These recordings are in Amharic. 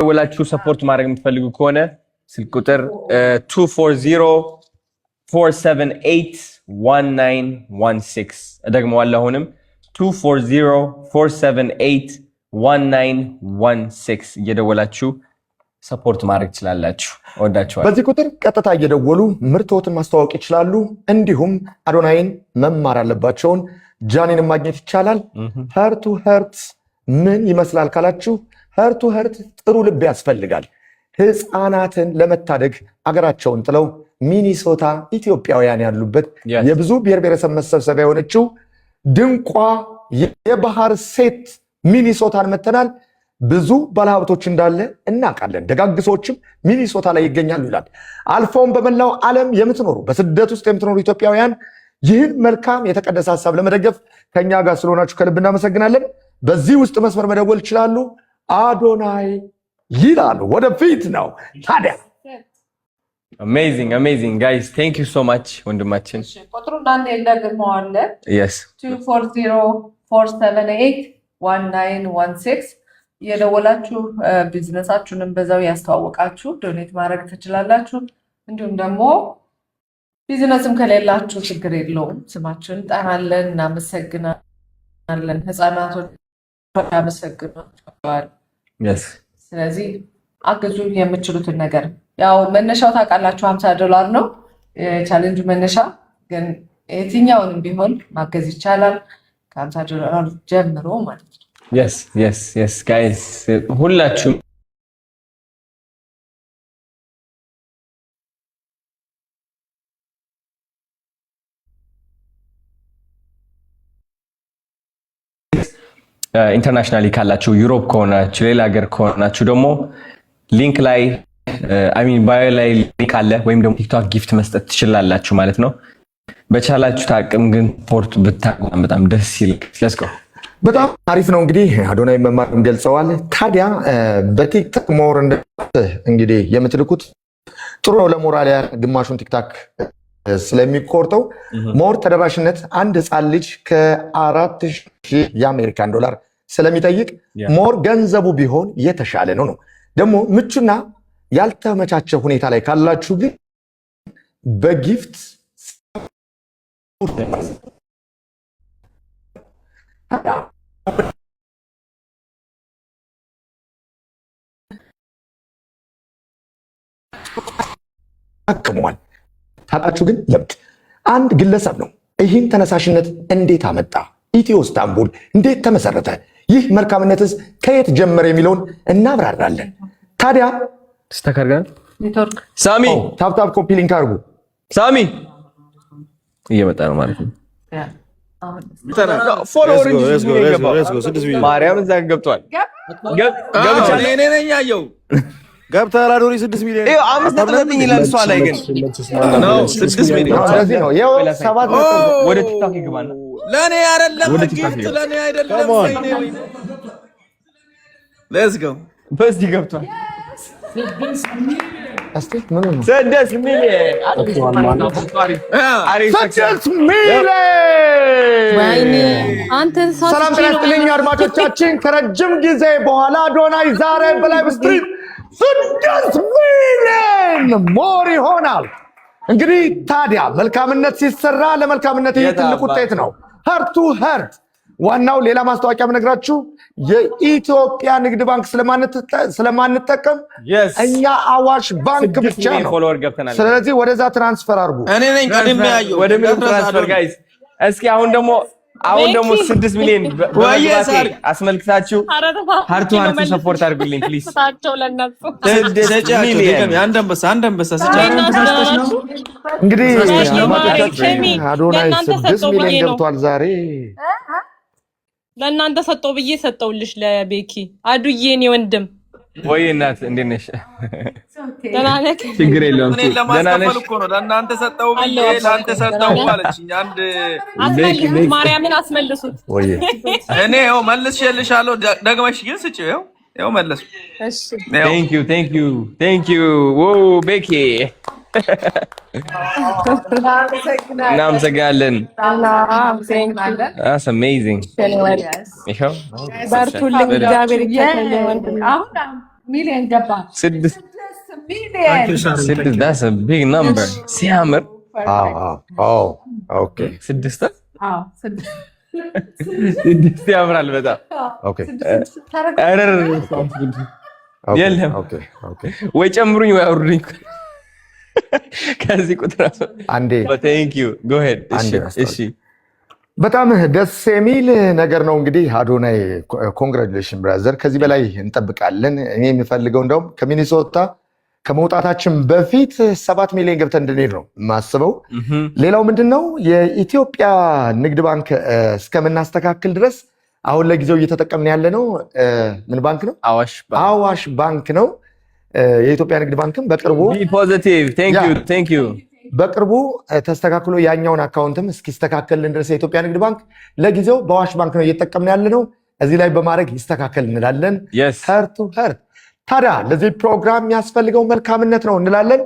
ወላችሁ ሰፖርት ማድረግ የምትፈልጉ ከሆነ ስልክ ቁጥር 240-478-1916 እደግመዋለሁ አሁንም 240-478-1916 እየደወላችሁ ሰፖርት ማድረግ ትችላላችሁ። ወዳችኋል። በዚህ ቁጥር ቀጥታ እየደወሉ ምርቶትን ማስተዋወቅ ይችላሉ። እንዲሁም አዶናይን መማር አለባቸውን ጃኒን ማግኘት ይቻላል። ሀርቱ ሀርት ምን ይመስላል ካላችሁ ሀርቱ ሀርት ጥሩ ልብ ያስፈልጋል። ህፃናትን ለመታደግ አገራቸውን ጥለው ሚኒሶታ ኢትዮጵያውያን ያሉበት የብዙ ብሔር ብሔረሰብ መሰብሰቢያ የሆነችው ድንቋ የባህር ሴት ሚኒሶታን መተናል። ብዙ ባለሀብቶች እንዳለ እናውቃለን። ደጋግሶችም ሚኒሶታ ላይ ይገኛሉ ይላል። አልፎም በመላው ዓለም የምትኖሩ በስደት ውስጥ የምትኖሩ ኢትዮጵያውያን ይህን መልካም የተቀደሰ ሀሳብ ለመደገፍ ከኛ ጋር ስለሆናችሁ ከልብ እናመሰግናለን። በዚህ ውስጥ መስመር መደወል ይችላሉ። አዶናይ ይላሉ። ወደፊት ነው ታዲያ። amazing guys, thank you so much ወንድማችን። ቁጥሩ እንዳንዴ ደግመዋለ። yes 240-478-1916 የደወላችሁ ቢዝነሳችሁንም በዛው ያስተዋወቃችሁ ዶኔት ማድረግ ትችላላችሁ። እንዲሁም ደግሞ ቢዝነስም ከሌላችሁ ችግር የለውም፣ ስማችሁን ጠራለን፣ እናመሰግናለን። ህፃናቶች ያመሰግናችኋል። ስለዚህ አግዙ የምትችሉትን ነገር። ያው መነሻው ታውቃላችሁ $50 ነው የቻሌንጁ መነሻ፣ ግን የትኛውንም ቢሆን ማገዝ ይቻላል ከ$50 ጀምሮ ማለት ነው። yes guys ሁላችሁም ኢንተርናሽናሊ ካላችሁ ዩሮፕ ከሆናችሁ ሌላ ሀገር ከሆናችሁ ደግሞ ሊንክ ላይ ባዮ ላይ ሊንክ አለ፣ ወይም ደግሞ ቲክቶክ ጊፍት መስጠት ትችላላችሁ ማለት ነው። በቻላችሁ ታቅም ግን ፖርት ብታቆም በጣም ደስ ይላል። let's go። በጣም አሪፍ ነው። እንግዲህ አዶናይ መማርን ገልጸዋል። ታዲያ በቲክቶክ ሞር እንግዲህ የምትልኩት ጥሩ ነው ለሞራሊያ ግማሹን ቲክቶክ ስለሚቆርጠው ሞር ተደራሽነት አንድ ህፃን ልጅ ከ$4000 የአሜሪካን ዶላር ስለሚጠይቅ ሞር ገንዘቡ ቢሆን የተሻለ ነው። ደግሞ ምቹና ያልተመቻቸ ሁኔታ ላይ ካላችሁ ግን በጊፍት አቅሟል። ታጣችሁ ግን ለምት አንድ ግለሰብ ነው። ይህን ተነሳሽነት እንዴት አመጣ? ኢትዮ ኢስታንቡል እንዴት ተመሰረተ? ይህ መልካምነትስ ከየት ጀመረ የሚለውን እናብራራለን። ታዲያ ተስተካክሏል። ኔትወርክ ሳሚ ታፕታፕ ኮፒ ሊንክ አድርጉ። ሳሚ እየመጣ ነው ማለት ነው። ማርያም እዛ ገብቷል። ገብቻለሁ እኔ ነኝ ያየው ገብታላ ዶሪ 6 ሚሊዮን 5.9 ይላል። እሷ ላይ ግን ነው 6 ሚሊዮን ስለዚህ ነው ያው 7 ወደ ቲክቶክ ይገባል። ለኔ አይደለም ጊፍት ለኔ አይደለም። ሌትስ ጎ በዚህ ገብቷል። 6 ሚሊዮን 6 ሚሊዮን ወይኔ አንተ ሰላም ተነስተልኝ አድማጮቻችን፣ ከረጅም ጊዜ በኋላ አዶናይ ዛሬ በላይቭ ስትሪም 6 ሚሊዮን ሞር ይሆናል። እንግዲህ ታዲያ መልካምነት ሲሰራ ለመልካምነት ትልቅ ውጤት ነው። ሀርቱ ሀርት ዋናው ሌላ ማስታወቂያ ምነግራችሁ የኢትዮጵያ ንግድ ባንክ ስለማንጠቀም እኛ አዋሽ ባንክ ብቻ ነው። ስለዚህ ወደዛ ትራንስፈር አድርጉ። እኔ ነኝ ቀድሜ ያየው ወደ ምን ትራንስፈር ጋይስ። እስኪ አሁን ደግሞ 6 ሚሊዮን በመግባቴ አስመልክታችሁ ሀርቱ ሰፖርት አድርጉልኝ ፕሊዝ። ታቸው ለነሱ 6 ሚሊዮን አንደምበሳ እንግዲህ አዶናይ 6 ሚሊዮን ገብቷል ዛሬ። ለእናንተ ሰጠው ብዬ ሰጠውልሽ ለቤኪ አዱዬ እኔ ወንድም። ወይ እናት እንዴት ነሽ? ደህና ነህ? ችግር የለውም። ደህና ነሽ? ለእናንተ ሰጠው ብዬ ለአንተ ሰጠው ማለችኝ። አንድ አስመልሱት፣ ማርያምን አስመልሱት። ወይ እኔ ያው መልሼልሻለሁ፣ ደግመሽ ግን ስጪው። ያው መለሱ። እሺ ቴንክ ዩ ኦ ቤኪ እናመሰግናለን። That's amazing. በርቱልኝ፣ እግዚአብሔር ይመስገን። ሚሊዮን ገባ። 6 ሚሊዮን 6 that's a big number ሲያምር ኦኬ 6 አዎ 6 ያምራል በጣም ኦኬ የለም ወይ ጨምሩኝ ወይ አውርዱኝ ከዚህ ቁጥር አንዴ thank you go ahead እሺ በጣም ደስ የሚል ነገር ነው። እንግዲህ አዶናይ ኮንግራቹሌሽን ብራዘር፣ ከዚህ በላይ እንጠብቃለን። እኔ የሚፈልገው እንደውም ከሚኒሶታ ከመውጣታችን በፊት 7 ሚሊዮን ገብተን እንድንሄድ ነው የማስበው። ሌላው ምንድነው የኢትዮጵያ ንግድ ባንክ እስከምናስተካክል ድረስ አሁን ለጊዜው እየተጠቀምን ያለ ነው ምን ባንክ ነው? አዋሽ ባንክ ነው። የኢትዮጵያ ንግድ ባንክም በቅርቡ ፖዚቲቭ thank you በቅርቡ ተስተካክሎ ያኛውን አካውንትም እስኪስተካከልን ድረስ የኢትዮጵያ ንግድ ባንክ ለጊዜው በአዋሽ ባንክ ነው እየተጠቀምን ያለ ነው። እዚህ ላይ በማድረግ ይስተካከል እንላለን። ሄርት ቱ ሄርት። ታዲያ ለዚህ ፕሮግራም የሚያስፈልገው መልካምነት ነው እንላለን።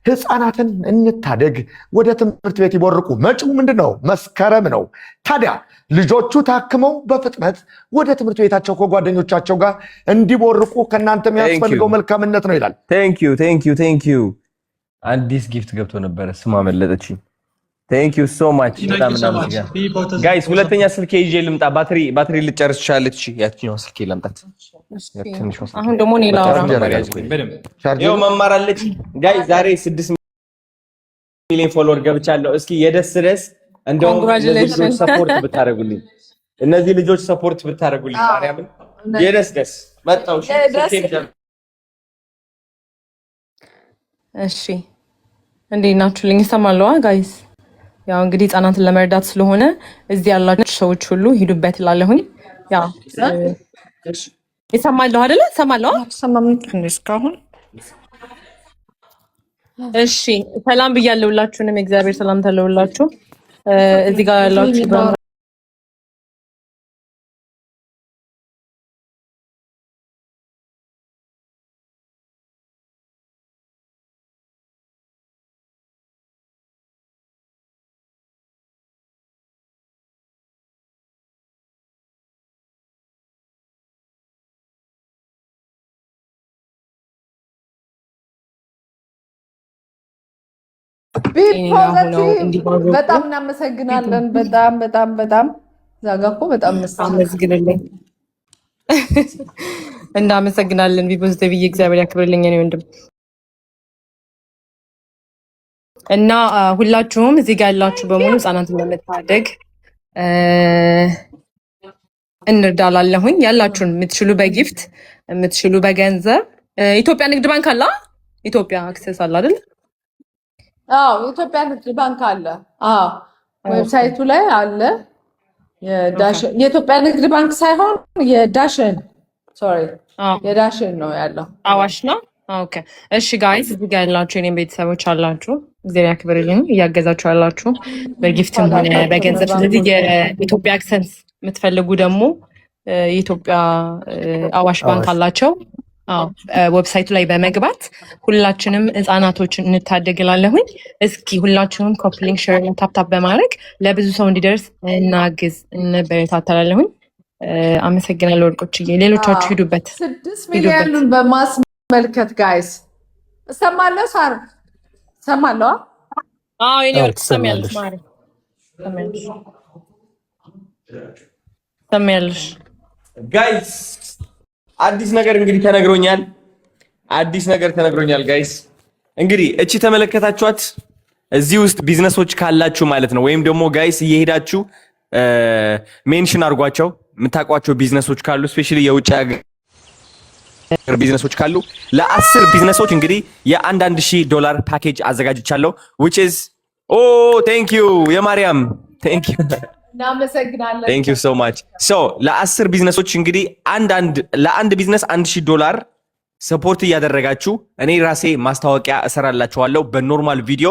ህፃናትን እንታደግ፣ ወደ ትምህርት ቤት ይቦርቁ። መጪው ምንድነው? መስከረም ነው። ታዲያ ልጆቹ ታክመው በፍጥነት ወደ ትምህርት ቤታቸው ከጓደኞቻቸው ጋር እንዲቦርቁ ከእናንተ የሚያስፈልገው መልካምነት ነው ይላል። thank you አዲስ ጊፍት ገብቶ ነበረ ስማ መለጠችኝ። thank you so much በጣም እናመሰግናለን ጋይስ። ሁለተኛ ስልኬ ይዤ ልምጣ። ባትሪ ልጨርስ ይችላልች። ያቺኛው ስልኬ ላምጣት። አሁን ደግሞ እኔ ላውራ። ይኸው መማር አለች ጋይስ። ዛሬ 6 ሚሊዮን ፎሎወር ገብቻለሁ። እስኪ የደስ እንደውም እነዚህ ልጆች ሰፖርት ብታደርጉልኝ ማርያምን የደስ መጣው። እሺ እንዴት ናችሁልኝ? ይሰማል ጋይስ? ያው እንግዲህ ህጻናትን ለመርዳት ስለሆነ እዚህ ያላችሁ ሰዎች ሁሉ ሂዱበት እላለሁኝ። ያው ይሰማል አይደለ? ይሰማል ሰማም እስካሁን። እሺ ሰላም ብያለሁ ሁላችሁንም። እግዚአብሔር ሰላም ተለውላችሁ እዚህ ጋር ያላችሁ በጣም እናመሰግናለን። በጣም ዛጋ እኮ በጣም አመስግንልኝ እናመሰግናለን። ቢፖዚቲቭ እግዚአብሔር ያክብርልኝ እኔ ወንድም እና ሁላችሁም እዚህ ጋር ያላችሁ በሙሉ ህጻናትን ለመታደግ እንርዳላለሁኝ። ያላችሁን የምትችሉ በጊፍት የምትችሉ በገንዘብ ኢትዮጵያ ንግድ ባንክ አለ። ኢትዮጵያ አክሰስ አለ አይደል? አዎ የኢትዮጵያ ንግድ ባንክ አለ። አዎ ዌብሳይቱ ላይ አለ። የኢትዮጵያ ንግድ ባንክ ሳይሆን የዳሽን የዳሽን ነው ያለው። አዋሽ ነው። ኦኬ እሺ ጋይስ፣ እዚህ ጋር ያላችሁ የኔም ቤተሰቦች አላችሁ፣ እግዚአብሔር ያክብርልኝ። እያገዛችሁ ያላችሁ በጊፍትም ሆነ በገንዘብ። ስለዚህ የኢትዮጵያ አክሰንስ የምትፈልጉ ደግሞ የኢትዮጵያ አዋሽ ባንክ አላቸው። ዌብሳይቱ ላይ በመግባት ሁላችንም ህጻናቶችን እንታደግላለሁኝ። እስኪ ሁላችንም ኮፕሊንግ ሼር ታፕታፕ በማድረግ ለብዙ ሰው እንዲደርስ እናግዝ፣ እንበረታታላለሁኝ። አመሰግናለሁ ወርቆችዬ። ሌሎቻችሁ ሂዱበት። 6 ሚሊዮኑን በማስመልከት ጋይስ እሰማለሁ። ሳር እሰማለሁ። የኔ ወርቅ ትሰሚያለሽ ማሪ ትሰሚያለሽ ጋይስ። አዲስ ነገር እንግዲህ ተነግሮኛል ጋይስ። እንግዲህ እቺ ተመለከታችኋት። እዚህ ውስጥ ቢዝነሶች ካላችሁ ማለት ነው፣ ወይም ደግሞ ጋይስ እየሄዳችሁ ሜንሽን አድርጓቸው የምታውቋቸው ቢዝነሶች ካሉ፣ ስፔሻሊ የውጭ ሀገር ቢዝነሶች ካሉ ለ10 ቢዝነሶች እንግዲህ $1,000 ፓኬጅ አዘጋጅቻለሁ። which is thank you የማርያም thank you እናመሰግናለን። thank you so much so ለ10 ቢዝነሶች እንግዲህ ለአንድ ቢዝነስ $1,000 ሰፖርት እያደረጋችሁ እኔ ራሴ ማስታወቂያ እሰራላችኋለሁ። በኖርማል ቪዲዮ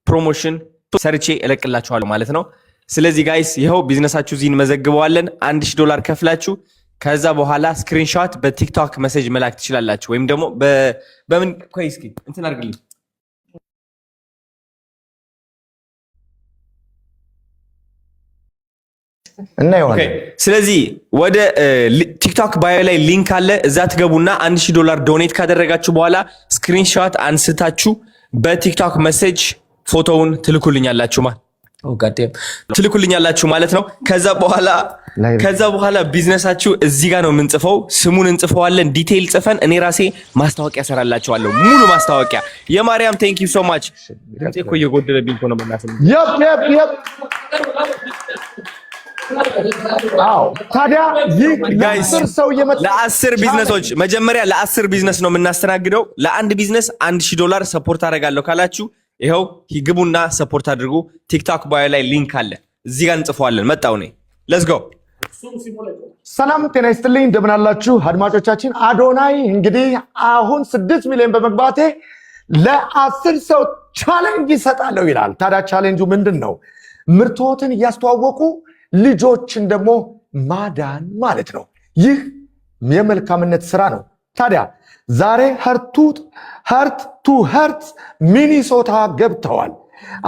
ፕሮሞሽን ሰርቼ እለቅላችኋለሁ ማለት ነው። ስለዚህ ጋይስ ይኸው ቢዝነሳችሁ እዚህ እንመዘግበዋለን። $1,000 ከፍላችሁ ከዛ በኋላ ስክሪንሾት በቲክቶክ ሜሴጅ መላክ ትችላላችሁ። ወይም ደግሞ በምን ቆይ እስኪ እንትን አድርግልኝ እናየዋለን። ስለዚህ ወደ ቲክቶክ ባዮ ላይ ሊንክ አለ። እዛ ትገቡና $1000 ዶኔት ካደረጋችሁ በኋላ ስክሪንሾት አንስታችሁ በቲክቶክ ሜሴጅ ፎቶውን ትልኩልኛላችሁ ማለት ነው። ከዛ በኋላ ቢዝነሳችሁ እዚህ ጋር ነው የምንጽፈው። ስሙን እንጽፈዋለን፣ ዲቴይል ጽፈን እኔ ራሴ ማስታወቂያ ሰራላችኋለሁ፣ ሙሉ ማስታወቂያ። የማርያም ቴንክ ዩ ሶ ማች። እኮ እየጎደለብኝ ነው መናፈል። ታዲያ ይህ ለ10 ቢዝነሶች መጀመሪያ ለ10 ቢዝነስ ነው የምናስተናግደው። ለአንድ ቢዝነስ $1000 ሰፖርት አደርጋለሁ ካላችሁ ይኸው ግቡና ሰፖርት አድርጉ። ቲክቶክ ባዮ ላይ ሊንክ አለ፣ እዚህ ጋር እንጽፈዋለን። መጣው ነኝ። ሌትስ ጎ። ሰላም ጤና ይስጥልኝ፣ እንደምን አላችሁ አድማጮቻችን። አዶናይ እንግዲህ አሁን 6 ሚሊዮን በመግባቴ ለ10 ሰው ቻሌንጅ ይሰጣለሁ ይላል። ታዲያ ቻሌንጁ ምንድን ነው? ምርቶትን እያስተዋወቁ ልጆችን ደግሞ ማዳን ማለት ነው። ይህ የመልካምነት ስራ ነው። ታዲያ ዛሬ ሄርት ቱ ሄርት ሚኒሶታ ገብተዋል።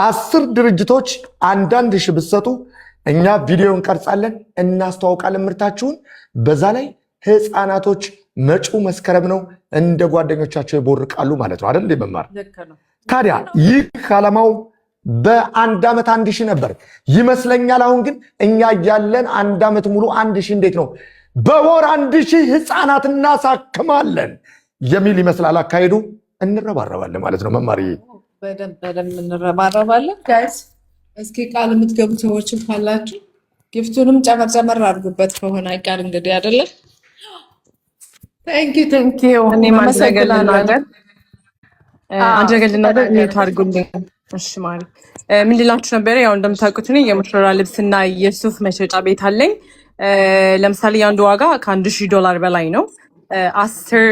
10 ድርጅቶች አንዳንድ ሺህ ብትሰጡ እኛ ቪዲዮ እንቀርጻለን፣ እናስተዋውቃለን ምርታችሁን። በዛ ላይ ህፃናቶች መጪው መስከረም ነው እንደ ጓደኞቻቸው ይቦርቃሉ ማለት ነው አይደል? መማር ታዲያ ይህ ዓላማው በአንድ ዓመት 1000 ነበር ይመስለኛል። አሁን ግን እኛ ያለን አንድ ዓመት ሙሉ 1000 እንዴት ነው በወር 1000 ህፃናት እናሳክማለን የሚል ይመስላል አካሄዱ። እንረባረባለን ማለት ነው። መማር በደንብ እንረባረባለን። ጋይስ እስኪ ቃል የምትገቡ ሰዎችም ካላችሁ ጊፍቱንም ጨመር አድርጉበት ከሆነ አይቃል እንግዲህ አይደለ? ቴንክ ዩ እኔ ማዘገለናገር አንጀገልናገር ታርጉልኝ። እሺ ማሪ ምን ልላችሁ ነበር? ያው እንደምታውቁት እኔ የሙሽራ ልብስና የሱፍ መሸጫ ቤት አለኝ። ለምሳሌ አንዱ ዋጋ $1000 በላይ ነው። 10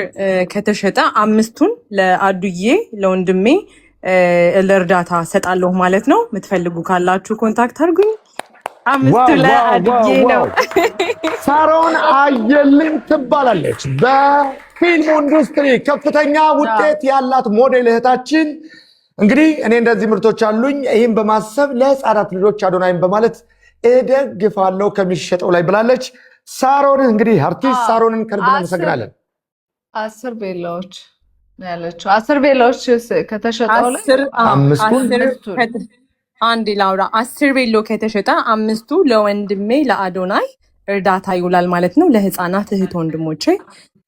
ከተሸጠ 5ቱን ለአዱዬ ለወንድሜ ለእርዳታ ሰጣለሁ ማለት ነው። የምትፈልጉ ካላችሁ ኮንታክት አድርጉኝ። 5ቱ ለአዱዬ ነው። ሳሮን አየልኝ ትባላለች። በፊልም ኢንዱስትሪ ከፍተኛ ውጤት ያላት ሞዴል እህታችን እንግዲህ እኔ እንደዚህ ምርቶች አሉኝ፣ ይህም በማሰብ ለህፃናት ልጆች አዶናይን በማለት እደግፋለሁ ከሚሸጠው ላይ ብላለች። ሳሮን እንግዲህ አርቲስት ሳሮንን ከልብ እናመሰግናለን። 10 ቤላዎች ያለችው 10 ቤላዎች ከተሸጠው ላይ 10 ቤሎ ከተሸጠ 5ቱ ለወንድሜ ለአዶናይ እርዳታ ይውላል ማለት ነው። ለህፃናት እህት ወንድሞቼ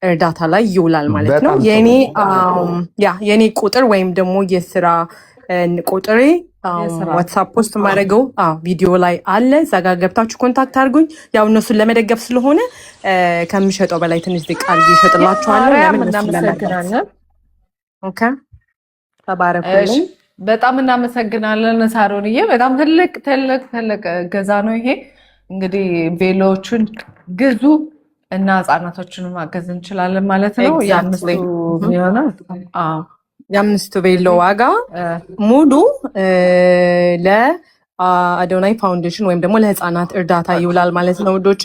እርዳታ ላይ ይውላል ማለት ነው። የኔ ቁጥር ወይም ደግሞ የስራ ቁጥሬ ዋትሳፕ ፖስት ማድረገው ቪዲዮ ላይ አለ። እዛ ጋር ገብታችሁ ኮንታክት አድርጉኝ። ያው እነሱን ለመደገፍ ስለሆነ ከሚሸጠው በላይ ትንሽ ቃል እየሸጥላችኋለሁ። እናመሰግናለን። ኦኬ ተባረኩልኝ። በጣም እናመሰግናለን ሳሮንዬ። በጣም ትልቅ ገዛ ነው ይሄ። እንግዲህ ቬሎዎቹን ግዙ እና ህፃናቶችን ማገዝ እንችላለን ማለት ነው። የአምስቱ ቬሎ ዋጋ ሙሉ ለአዶናይ ፋውንዴሽን ወይም ደግሞ ለህፃናት እርዳታ ይውላል ማለት ነው። ውዶቼ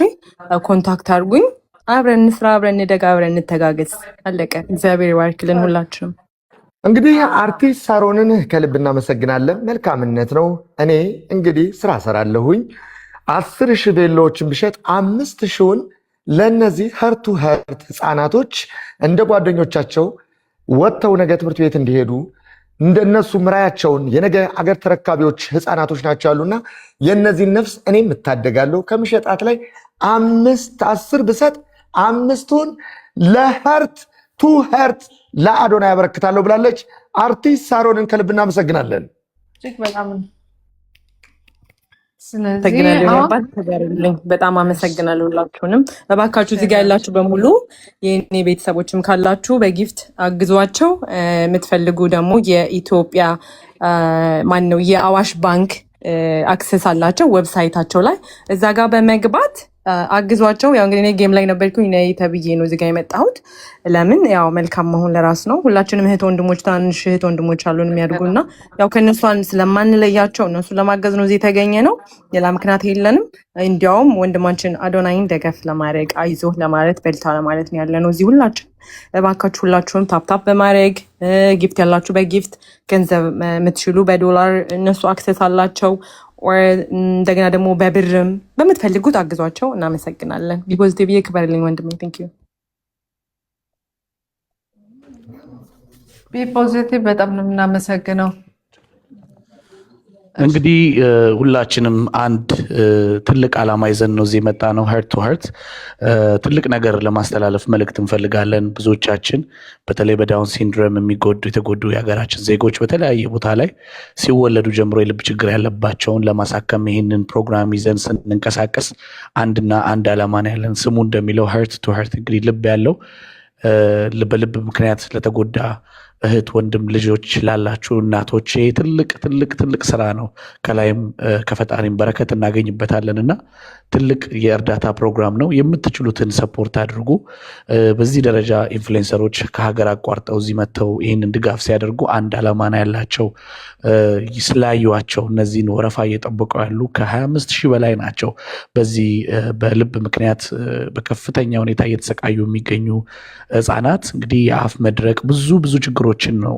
ኮንታክት አድርጉኝ። አብረን እንስራ፣ አብረን እንደጋ፣ አብረን እንተጋገዝ። አለቀ። እግዚአብሔር ይባርክልን ሁላችንም። እንግዲህ አርቲስት ሳሮንን ከልብ እናመሰግናለን። መልካምነት ነው። እኔ እንግዲህ ስራ ሰራለሁኝ 10,000 ቬሎዎችን ብሸጥ 5,000ውን ለነዚህ ሄርት ቱ ሄርት ህፃናቶች እንደ ጓደኞቻቸው ወጥተው ነገ ትምህርት ቤት እንዲሄዱ እንደነሱ ምራያቸውን የነገ አገር ተረካቢዎች ህፃናቶች ናቸው ያሉና የነዚህን ነፍስ እኔም እታደጋለሁ። ከምሸጣት ላይ 10 ብሰጥ 5ቱን ለሄርት ቱ ሄርት ለአዶናይ ያበረክታለሁ ብላለች። አርቲስት ሳሮንን ከልብ እናመሰግናለን። በጣም አመሰግናለሁ ሁላችሁንም። እባካችሁ እዚህ ጋር ያላችሁ በሙሉ የኔ ቤተሰቦችም ካላችሁ በጊፍት አግዟቸው። የምትፈልጉ ደግሞ የኢትዮጵያ ማነው የአዋሽ ባንክ አክሰስ አላቸው ዌብሳይታቸው ላይ፣ እዛ ጋር በመግባት አግዟቸው። ያው እንግዲህ እኔ ጌም ላይ ነበርኩኝ ነይ ተብዬ ነው እዚህ ጋር የመጣሁት። ለምን ያው መልካም መሆን ለራስ ነው። ሁላችንም እህት ወንድሞች፣ ትናንሽ እህት ወንድሞች አሉን የሚያድጉና ያው ከእነሱ ስለማንለያቸው እነሱ ለማገዝ ነው እዚህ የተገኘ ነው። ሌላ ምክንያት የለንም። እንዲያውም ወንድማችን አዶናይን ደገፍ ለማድረግ አይዞህ ለማለት በልታ ለማለት ነው ያለ ነው እዚህ ሁላችን። እባካችሁ ሁላችሁም ታፕታፕ በማድረግ ጊፍት ያላችሁ በጊፍት ገንዘብ የምትችሉ በዶላር እነሱ አክሰስ አላቸው። እንደገና ደግሞ በብርም በምትፈልጉት አግዟቸው። እናመሰግናለን። ቢፖዚቲቭ ይክበርልኝ ወንድሜ። ቴንክ ዩ ቢፖዚቲቭ በጣም ነው የምናመሰግነው። እንግዲህ ሁላችንም አንድ ትልቅ ዓላማ ይዘን ነው እዚህ የመጣ ነው። ሄርት ቱ ሄርት ትልቅ ነገር ለማስተላለፍ መልእክት እንፈልጋለን። ብዙዎቻችን በተለይ በዳውን ሲንድሮም የተጎዱ የሀገራችን ዜጎች በተለያየ ቦታ ላይ ሲወለዱ ጀምሮ የልብ ችግር ያለባቸውን ለማሳከም ይህንን ፕሮግራም ይዘን ስንንቀሳቀስ አንድና አንድ ዓላማ ነው ያለን። ስሙ እንደሚለው ሄርት ቱ ሄርት እንግዲህ ልብ ያለው በልብ ምክንያት ለተጎዳ እህት ወንድም ልጆች ላላችሁ እናቶቼ ትልቅ ስራ ነው። ከላይም ከፈጣሪም በረከት እናገኝበታለን እና ትልቅ የእርዳታ ፕሮግራም ነው። የምትችሉትን ሰፖርት አድርጉ። በዚህ ደረጃ ኢንፍሉዌንሰሮች ከሀገር አቋርጠው እዚህ መጥተው ይህንን ድጋፍ ሲያደርጉ አንድ ዓላማ ነው ያላቸው። ስላዩዋቸው እነዚህን ወረፋ እየጠበቁ ያሉ ከ25,000 በላይ ናቸው። በዚህ በልብ ምክንያት በከፍተኛ ሁኔታ እየተሰቃዩ የሚገኙ ህጻናት እንግዲህ የአፍ መድረቅ ብዙ ችግሮችን ነው